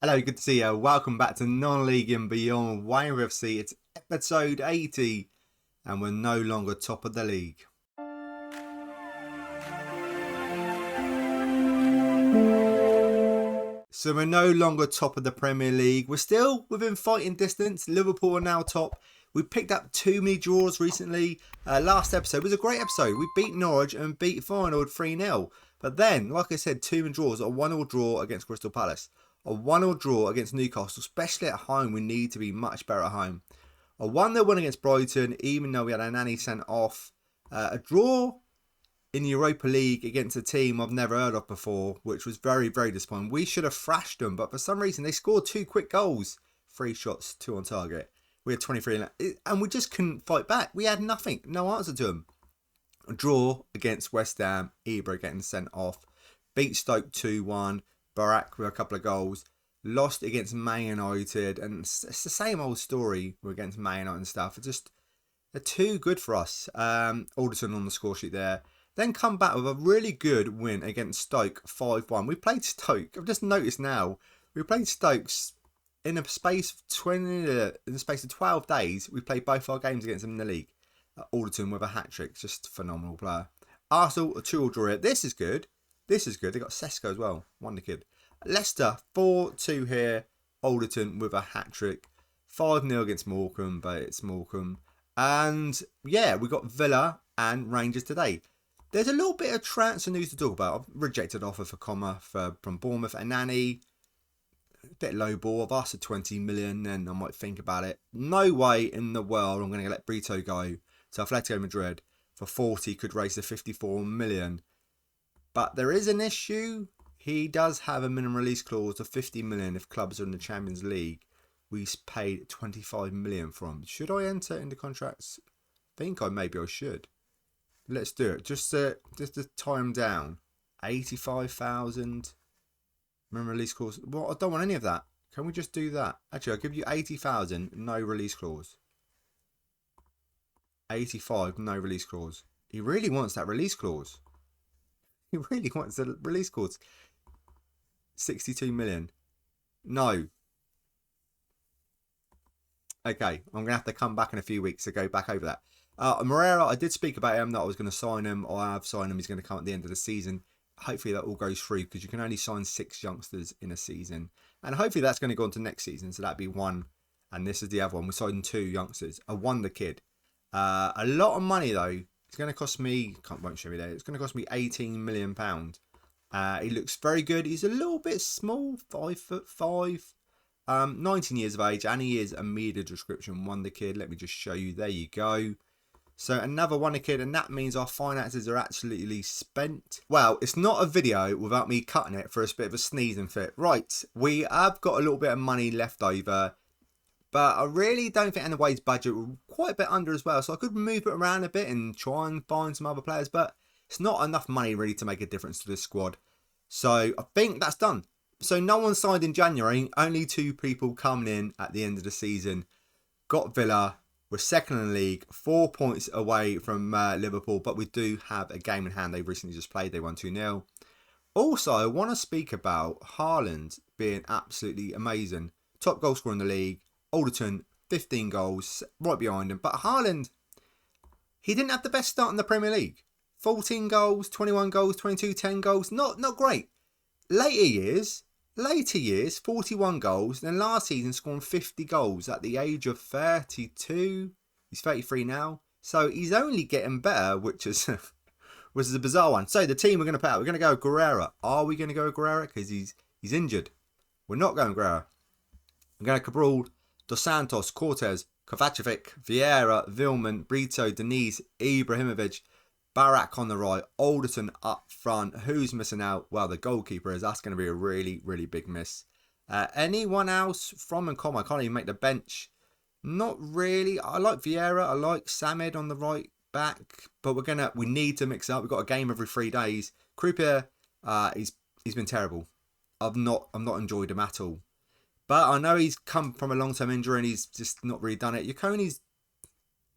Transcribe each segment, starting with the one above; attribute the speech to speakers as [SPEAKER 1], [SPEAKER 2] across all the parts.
[SPEAKER 1] Hello, good to see you. Welcome back to Non-League and Beyond Weymouth FC. It's episode 80 and we're no longer top of the league. So we're no longer top of the Premier League. We're still within fighting distance. Liverpool are now top. We picked up too many draws recently. Last episode was a great episode. We beat Norwich and beat Feyenoord 3-0. But then, like I said, too many draws. A 1-1 draw against Crystal Palace. A 1-1 draw against Newcastle, especially at home. We need to be much better at home. A 1-0 win against Brighton, even though we had a nanny sent off. A draw in the Europa League against a team I've never heard of before, which was very, very disappointing. We should have thrashed them, but for some reason they scored 2 quick goals. 3 shots, 2 on target. We had 23 and we just couldn't fight back. We had nothing, no answer to them. A draw against West Ham, Ibra getting sent off. Beat Stoke 2-1. Barak with a couple of goals. Lost against Man United, and it's the same old story against Man United and stuff. They're too good for us. Alderson on the score sheet there. Then come back with a really good win against Stoke 5-1. We played Stoke. I've just noticed now. We played Stokes in the space of 12 days. We played both our games against them in the league. Alderson with a hat trick, just a phenomenal player. Arsenal a 2-2 draw. This is good. This is good. They got Sesko as well. Wonder kid. Leicester 4-2 here. Alderton with a hat trick. 5-0 against Morecambe, but it's Morecambe. And yeah, we got Villa and Rangers today. There's a little bit of transfer news to talk about. I've rejected offer for Comma from Bournemouth and Nani. A bit low ball. I've asked for 20 million and I might think about it. No way in the world I'm going to let Brito go to Atletico Madrid for 40. Could raise to 54 million. But there is an issue. He does have a minimum release clause of 50 million if clubs are in the Champions League. We paid 25 million for him. Should I enter into contracts? Maybe I should. Let's do it. Just to tie him down. 85,000 minimum release clause. Well, I don't want any of that. Can we just do that? Actually, I'll give you 80,000, no release clause. 85, no release clause. He really wants that release clause. He really wants the release clause. 62 million. No. Okay, I'm going to have to come back in a few weeks to go back over that. Moreira, I did speak about him that I was going to sign him. Or I have signed him. He's going to come at the end of the season. Hopefully that all goes through because you can only sign 6 youngsters in a season. And hopefully that's going to go on to next season. So that'd be 1. And this is the other one. We're signing 2 youngsters. A wonder kid. A lot of money though. It's going to cost me, won't show me there. It's going to cost me £18 million. He looks very good. He's a little bit small, 5'5", 19 years of age, and he is a media description wonder kid. Let me just show you. There you go. So another wonder kid, and that means our finances are absolutely spent. Well, it's not a video without me cutting it for a bit of a sneezing fit. Right, we have got a little bit of money left over. But I really don't think Anaway's budget was quite a bit under as well. So I could move it around a bit and try and find some other players. But it's not enough money really to make a difference to this squad. So I think that's done. So no one signed in January. Only 2 people coming in at the end of the season. Got Villa. We're second in the league. 4 points away from Liverpool. But we do have a game in hand. They recently just played. They won 2-0. Also, I want to speak about Haaland being absolutely amazing. Top goal scorer in the league. Alderton, 15 goals, right behind him. But Haaland, he didn't have the best start in the Premier League. 14 goals, 21 goals, 22, 10 goals. Not great. Later years, 41 goals. Then last season, scoring 50 goals at the age of 32. He's 33 now. So he's only getting better, which is a bizarre one. So the team we're going to put out, we're going to go Guerrera. Are we going to go Guerrera? Because he's injured. We're not going Guerrera. We're going to Cabral, Dos Santos, Cortez, Kovacevic, Vieira, Vilman, Brito, Denise, Ibrahimovic, Barak on the right, Alderton up front. Who's missing out? Well, the goalkeeper is. That's going to be a really, really big miss. Anyone else from and com? I can't even make the bench. Not really. I like Vieira. I like Samed on the right back. But we need to mix it up. We've got a game every 3 days. Krupier, he's been terrible. I've not enjoyed him at all. But I know he's come from a long-term injury and he's just not really done it. Yaconi's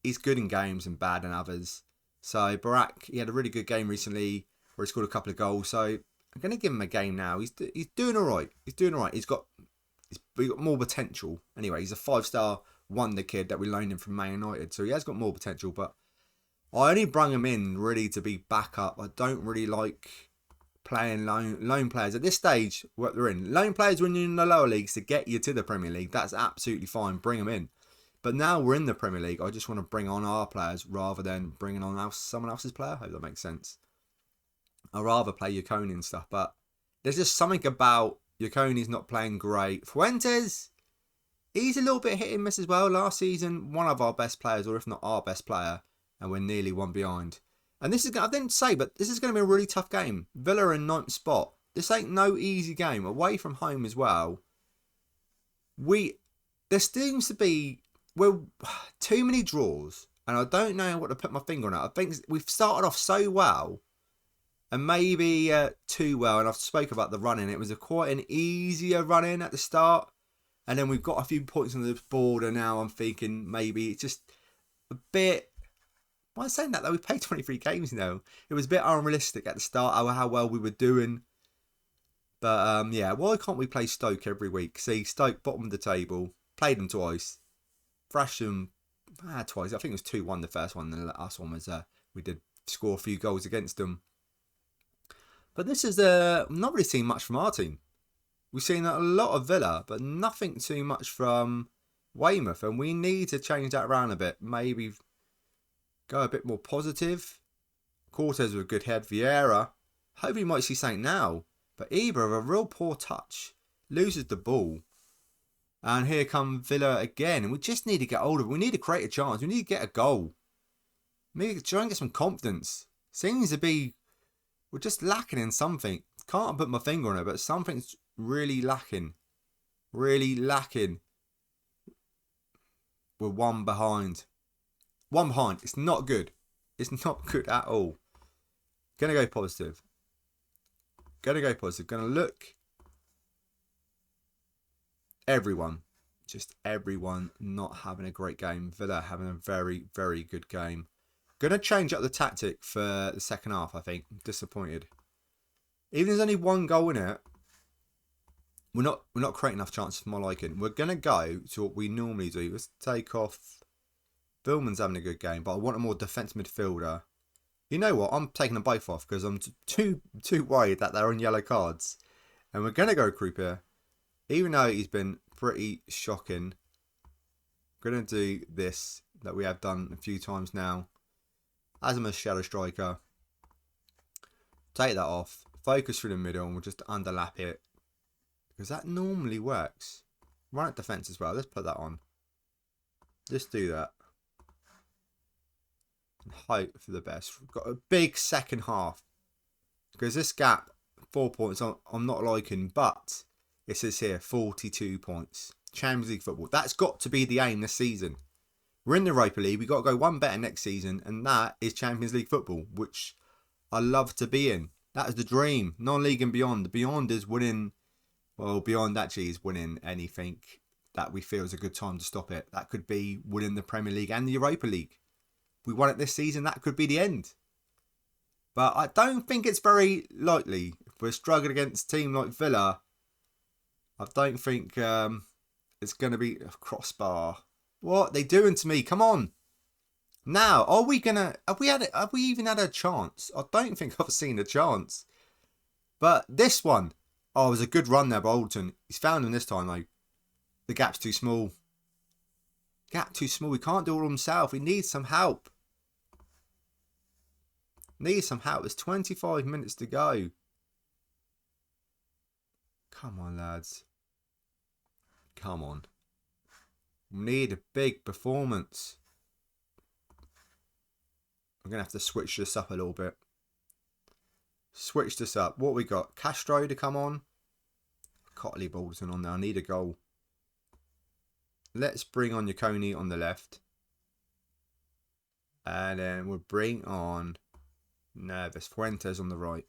[SPEAKER 1] he's good in games and bad in others. So Barak, he had a really good game recently where he scored a couple of goals. So I'm going to give him a game now. He's doing all right. He's got but he's got more potential. Anyway, he's a 5-star wonder kid that we loaned him from Man United, so he has got more potential. But I only brung him in really to be backup. I don't really like playing loan players at this stage. What they're in, loan players when you're in the lower leagues to get you to the Premier League. That's absolutely fine. Bring them in. But now we're in the Premier League. I just want to bring on our players rather than bringing on someone else's player. I hope that makes sense. I'd rather play Yaconi and stuff, but there's just something about Yaconi's not playing great. Fuentes, he's a little bit hit and miss as well. Last season, one of our best players, or if not our best player, and we're nearly one behind. And this is, I didn't say, but this is going to be a really tough game. Villa in 9th spot. This ain't no easy game. Away from home as well. There seems to be, well, too many draws, and I don't know what to put my finger on it. I think we've started off so well, and maybe too well, and I've spoke about the running. It was quite an easier run-in at the start, and then we've got a few points on the board, and now I'm thinking maybe it's just a bit... Why am I saying that though? We've played 23 games now. It was a bit unrealistic at the start, how well we were doing. But yeah, why can't we play Stoke every week? See, Stoke, bottom of the table, played them twice. Thrashed them twice. I think it was 2-1 the first one, and the last one was we did score a few goals against them. But this is not really seen much from our team. We've seen a lot of Villa, but nothing too much from Weymouth, and we need to change that around a bit. Maybe go a bit more positive. Cortez with a good head. Vieira, hopefully you might see something now. But Ibra with a real poor touch. Loses the ball. And here come Villa again. And we just need to get hold of it. We need to create a chance. We need to get a goal. Maybe try and get some confidence. Seems to be... We're just lacking in something. Can't put my finger on it, but something's really lacking. Really lacking. We're one behind. One behind. It's not good. It's not good at all. Gonna go positive. Gonna go positive. Gonna look. Everyone. Just everyone not having a great game. Villa having a very, very good game. Gonna change up the tactic for the second half, I think. I'm disappointed. Even if there's only one goal in it, we're not creating enough chances for my liking. We're gonna go to what we normally do. Let's take off. Billman's having a good game, but I want a more defensive midfielder. You know what? I'm taking them both off because I'm too worried that they're on yellow cards. And we're gonna go Krupa, even though he's been pretty shocking. We're gonna do this that we have done a few times now. As I'm a shadow striker, take that off, focus through the middle, and we'll just underlap it because that normally works. Run at defense as well. Let's put that on. Let's do that. And hope for the best. We've got a big second half because this gap, 4 points, I'm not liking, but it says here 42 points. Champions League football. That's got to be the aim this season. We're in the Europa League. We've got to go one better next season, and that is Champions League football, which I love to be in. That is the dream. Non-league and beyond. The beyond is winning. Well, beyond actually is winning anything that we feel is a good time to stop it. That could be winning the Premier League and the Europa League. If we won it this season, that could be the end. But I don't think it's very likely. If we're struggling against a team like Villa, I don't think it's going to be a crossbar. What are they doing to me? Come on. Now, are we gonna? Have we even had a chance? I don't think I've seen a chance. But this one, oh, it was a good run there by Alton. He's found him this time though. The gap's too small. Gap too small. He can't do it all himself. He needs some help. Needs some help. There's 25 minutes to go. Come on, lads. Come on. We need a big performance. I'm going to have to switch this up a little bit. Switch this up. What we got? Castro to come on. Can't leave Alderton on there. I need a goal. Let's bring on Yaconi on the left. And then we'll bring on Nervous Fuentes on the right.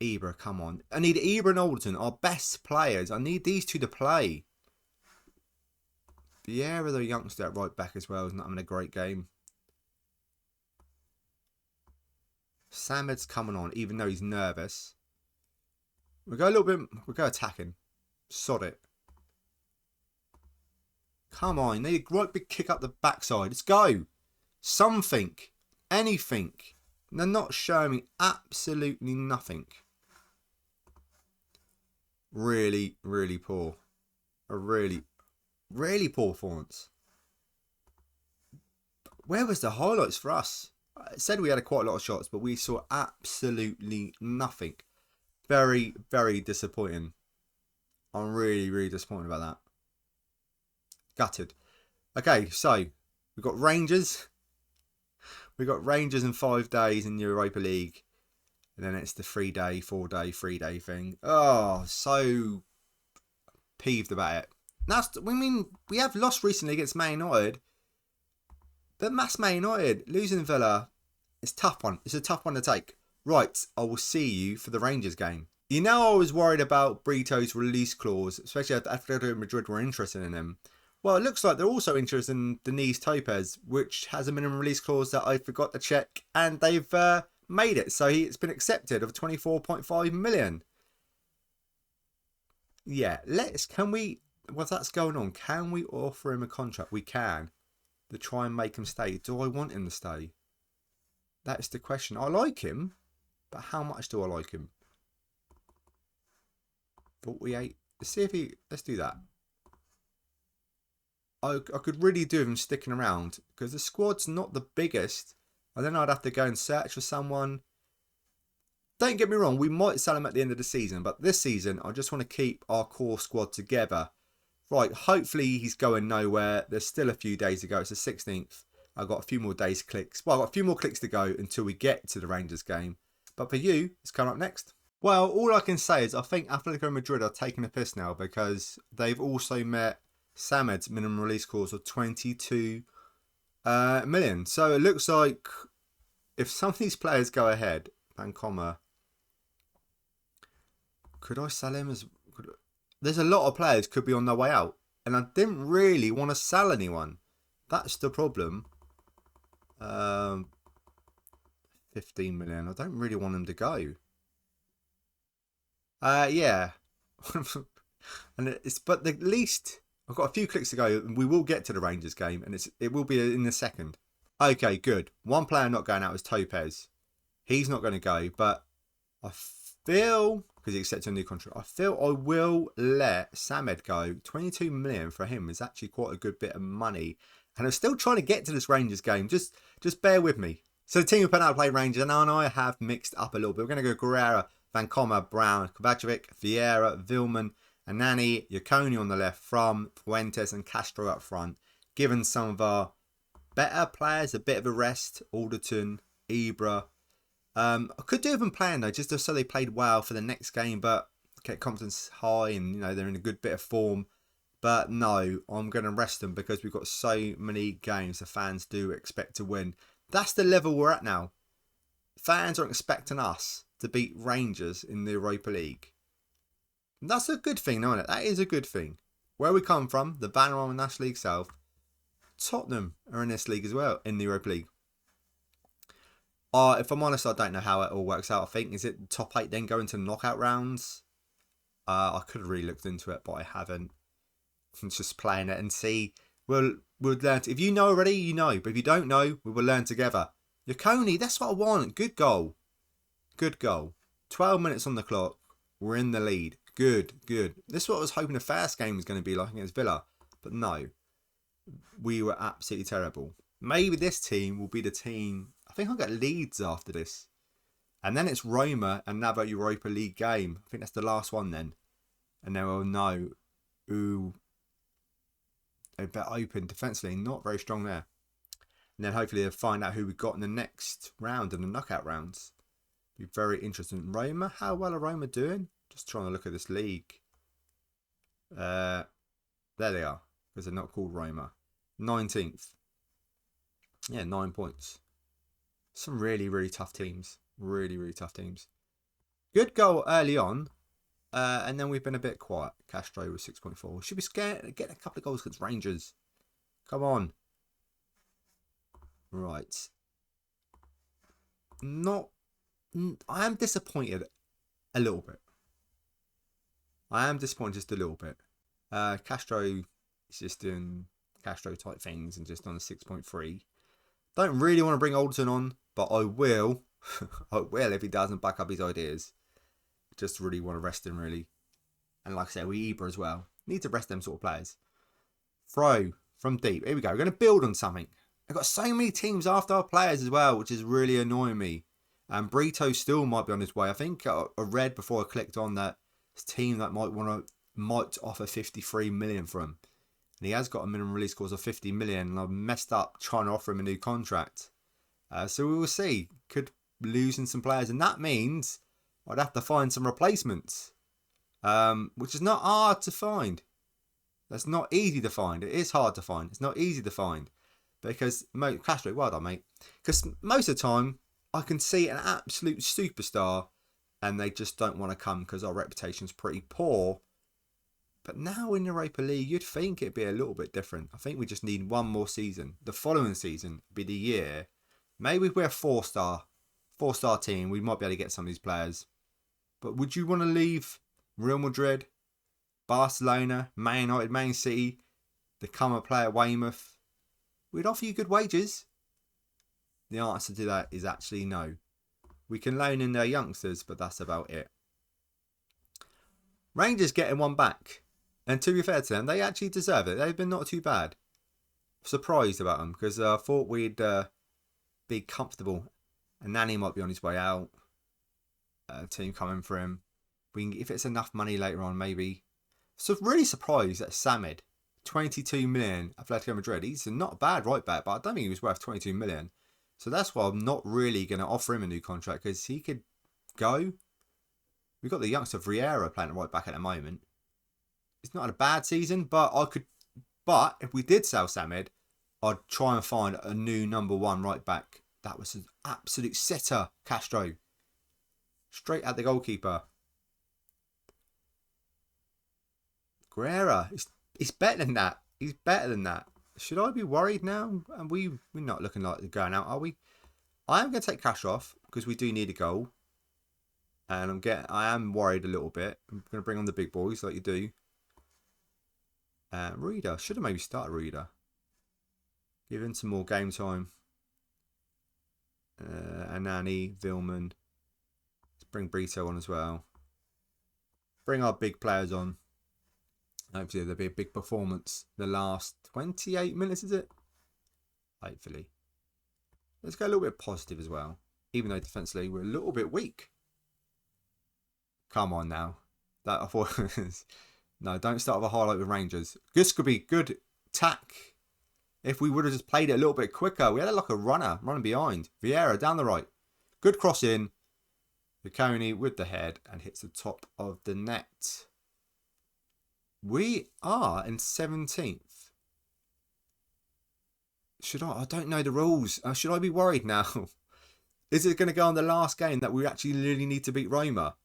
[SPEAKER 1] Ibra, come on. I need Ibra and Alderton, our best players. I need these two to play. Vieira, the youngster at right back as well, is not having a great game. Samed's coming on, even though he's nervous. We'll go a little bit. We'll go attacking. Sod it. Come on. Need a right big kick up the backside. Let's go. Something. Anything. They're not showing me absolutely nothing. Really, really poor. A really, really poor performance. Where was the highlights for us? I said we had quite a lot of shots, but we saw absolutely nothing. Very, very disappointing. I'm really, really disappointed about that. Gutted. Okay, so we've got Rangers. We've got Rangers in 5 days in Europa League. And then it's the 3-day, 4-day, 3-day thing. Oh, so peeved about it. That's, I mean, we have lost recently against Man United. But that's Man United. Losing Villa, it's a tough one. It's a tough one to take. Right, I will see you for the Rangers game. You know, I was worried about Brito's release clause, especially after Atletico Madrid were interested in him. Well, it looks like they're also interested in Denise Topez, which has a minimum release clause that I forgot to check, and they've made it. So it's been accepted of 24.5 million. Yeah, while that's going on, can we offer him a contract? We can. To try and make him stay. Do I want him to stay? That's the question. I like him, but how much do I like him? 48. Let's see if let's do that. I could really do with him sticking around because the squad's not the biggest. And then I'd have to go and search for someone. Don't get me wrong, we might sell him at the end of the season, but this season I just want to keep our core squad together. Right, hopefully he's going nowhere. There's still a few days to go. It's the 16th. I've got a few more days clicks. Well, I've got a few more clicks to go until we get to the Rangers game. But for you, it's coming up next. Well, all I can say is I think Atletico Madrid are taking a piss now because they've also met Samed's minimum release clause of 22 million. So it looks like if some of these players go ahead, Bancoma, could I sell him as... There's a lot of players could be on their way out. And I didn't really want to sell anyone. That's the problem. 15 million. I don't really want him to go. Yeah. But at least I've got a few clicks to go. And we will get to the Rangers game. And it will be in the second. Okay, good. One player not going out is Topez. He's not going to go. But I feel... because he accepted a new contract. I feel I will let Samed go. 22 million for him is actually quite a good bit of money. And I'm still trying to get to this Rangers game. Just bear with me. So the team we put out to play Rangers, and I have mixed up a little bit. We're going to go Guerrera, Vancoma, Brown, Kovacevic, Vieira, Vilman, Anani, Yaconi on the left, from Fuentes and Castro up front. Given some of our better players a bit of a rest. Alderton, Ibra. I could do with them playing though, just so they played well for the next game, but get confidence high and you know they're in a good bit of form. But no, I'm going to rest them because we've got so many games the fans do expect to win. That's the level we're at now. Fans are expecting us to beat Rangers in the Europa League. That's a good thing, isn't it? That is a good thing. Where we come from, the banner on the National League South, Tottenham are in this league as well, in the Europa League. If I'm honest, I don't know how it all works out. I think, is it top 8 then go into knockout rounds? I could have really looked into it, but I haven't. I'm just playing it and see. We'll learn. If you know already, you know. But if you don't know, we will learn together. Yaconi, that's what I want. Good goal. Good goal. 12 minutes on the clock. We're in the lead. Good, good. This is what I was hoping the first game was going to be like against Villa. But no. We were absolutely terrible. Maybe this team will be the team... I think I'll get Leeds after this. And then it's Roma, another Europa League game. I think that's the last one then. And then we'll know who... a bit open defensively, not very strong there. And then hopefully they'll find out who we got in the next round, in the knockout rounds. Be very interesting. Roma, how well are Roma doing? Just trying to look at this league. There they are, because they're not called Roma. 19th. Yeah, 9 points. Some really, really tough teams. Really, really tough teams. Good goal early on. And then we've been a bit quiet. Castro was 6.4. Should be scared getting a couple of goals against Rangers. Come on. Right. I am disappointed a little bit. I am disappointed just a little bit. Castro is just doing Castro type things and just on a 6.3. Don't really want to bring Alderton on, but I will. I will if he doesn't back up his ideas. Just really want to rest him, really. And like I said, we Ibra as well. Need to rest them sort of players. Throw from deep. Here we go. We're going to build on something. I've got so many teams after our players as well, which is really annoying me. And Brito still might be on his way. I think I read before I clicked on that team that might offer 53 million for him. And he has got a minimum release clause of 50 million. And I've messed up trying to offer him a new contract. So we will see. Could losing some players. And that means I'd have to find some replacements. Which is not hard to find. That's not easy to find. It is hard to find. It's not easy to find. Because, Castro, well done, mate. Because most of the time, I can see an absolute superstar and they just don't want to come because our reputation's pretty poor. But now in Europa League, you'd think it'd be a little bit different. I think we just need one more season. The following season would be the year. Maybe if we're a four-star team, we might be able to get some of these players. But would you want to leave Real Madrid, Barcelona, Man United, Man City, become a player at Weymouth? We'd offer you good wages. The answer to that is actually no. We can loan in their youngsters, but that's about it. Rangers getting one back. And to be fair to them, they actually deserve it. They've been not too bad. Surprised about them because I thought we'd be comfortable. And Nani might be on his way out. Team coming for him. If it's enough money later on, maybe. So really surprised that Samed, 22 million, Atletico Madrid. He's not a bad right back, but I don't think he was worth 22 million. So that's why I'm not really going to offer him a new contract because he could go. We've got the youngster Vieira playing right back at the moment. It's not a bad season, but But if we did sell Samed, I'd try and find a new number one right back. That was an absolute sitter, Castro. Straight at the goalkeeper. Guerrera, he's better than that. He's better than that. Should I be worried now? And we're not looking like going out, are we? I am going to take cash off because we do need a goal. And I am worried a little bit. I'm going to bring on the big boys like you do. Reader. Should have maybe started Reader. Give him some more game time. Anani, Vilman. Let's bring Brito on as well. Bring our big players on. Hopefully there'll be a big performance. The last 28 minutes, is it? Hopefully. Let's go a little bit positive as well. Even though defensively we're a little bit weak. Come on now. That I thought was... No, don't start with a highlight with Rangers. This could be good tack. If we would have just played it a little bit quicker. We had like a running behind. Vieira down the right. Good cross in. Viconi with the head and hits the top of the net. We are in 17th. I don't know the rules. Should I be worried now? Is it going to go on the last game that we actually really need to beat Roma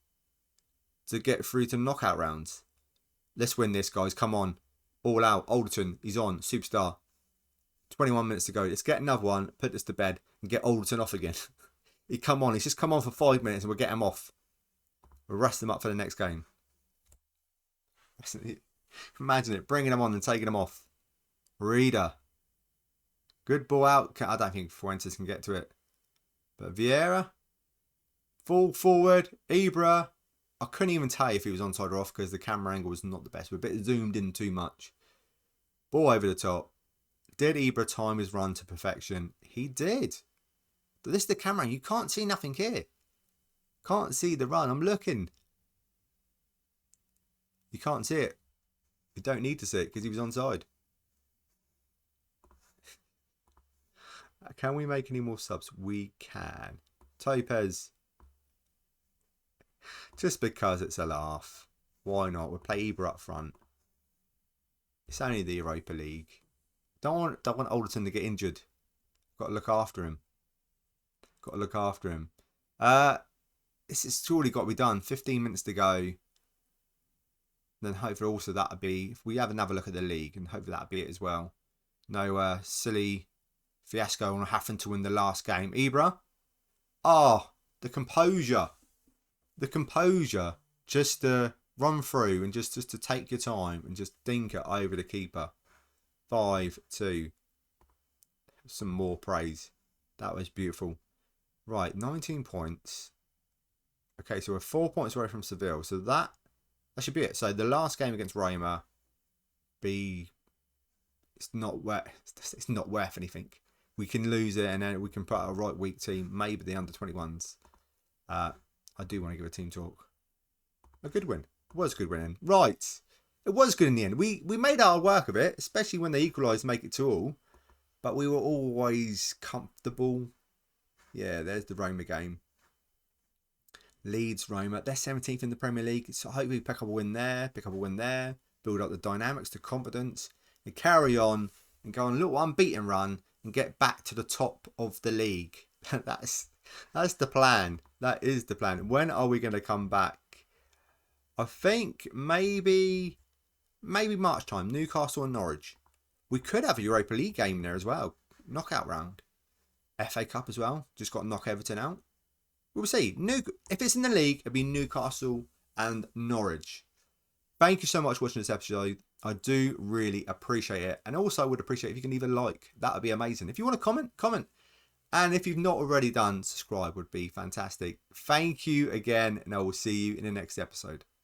[SPEAKER 1] to get through to knockout rounds? Let's win this, guys. Come on. All out. Alderton, he's on. Superstar. 21 minutes to go. Let's get another one, put this to bed, and get Alderton off again. He's just come on for 5 minutes and we'll get him off. We'll rest him up for the next game. Imagine it, bringing him on and taking him off. Reader. Good ball out. I don't think Fuentes can get to it. But Vieira. Full forward. Ibra. I couldn't even tell you if he was onside or off because the camera angle was not the best. We're a bit zoomed in too much. Ball over the top. Did Ibra time his run to perfection? He did. But this is the camera. You can't see nothing here. Can't see the run. I'm looking. You can't see it. You don't need to see it because he was onside. Can we make any more subs? We can. Topez. Just because it's a laugh. Why not? We'll play Ibra up front. It's only the Europa League. Don't want Alderton to get injured. Got to look after him. This has surely got to be done. 15 minutes to go. Then hopefully also that'll be... If we have another look at the league, and hopefully that'll be it as well. No silly fiasco on having to win the last game. Ibra. Oh, the composure. The composure just to run through and just to take your time and just dink it over the keeper. 5-2. Some more praise. That was beautiful. Right, 19 points. Okay, so we're 4 points away from Seville. So that should be it. So the last game against Roma, it's not worth anything. We can lose it and then we can put out a right weak team. Maybe the under-21s. I do want to give a team talk. A good win. It was a good win. Right. It was good in the end. We made our work of it, especially when they equalised, make it 2-2. But we were always comfortable. Yeah, there's the Roma game. Leeds, Roma. They're 17th in the Premier League. So hopefully pick up a win there, build up the dynamics, the confidence, and carry on and go on a little unbeaten run and get back to the top of the league. That's the plan. That is the plan. When are we going to come back? I think maybe March time. Newcastle and Norwich. We could have a Europa League game there as well. Knockout round. FA Cup as well. Just got to knock Everton out. We'll see. If it's in the league, it'll be Newcastle and Norwich. Thank you so much for watching this episode. I do really appreciate it. And also I would appreciate if you can leave a like. That would be amazing. If you want to comment. And if you've not already done, subscribe would be fantastic. Thank you again, and I will see you in the next episode.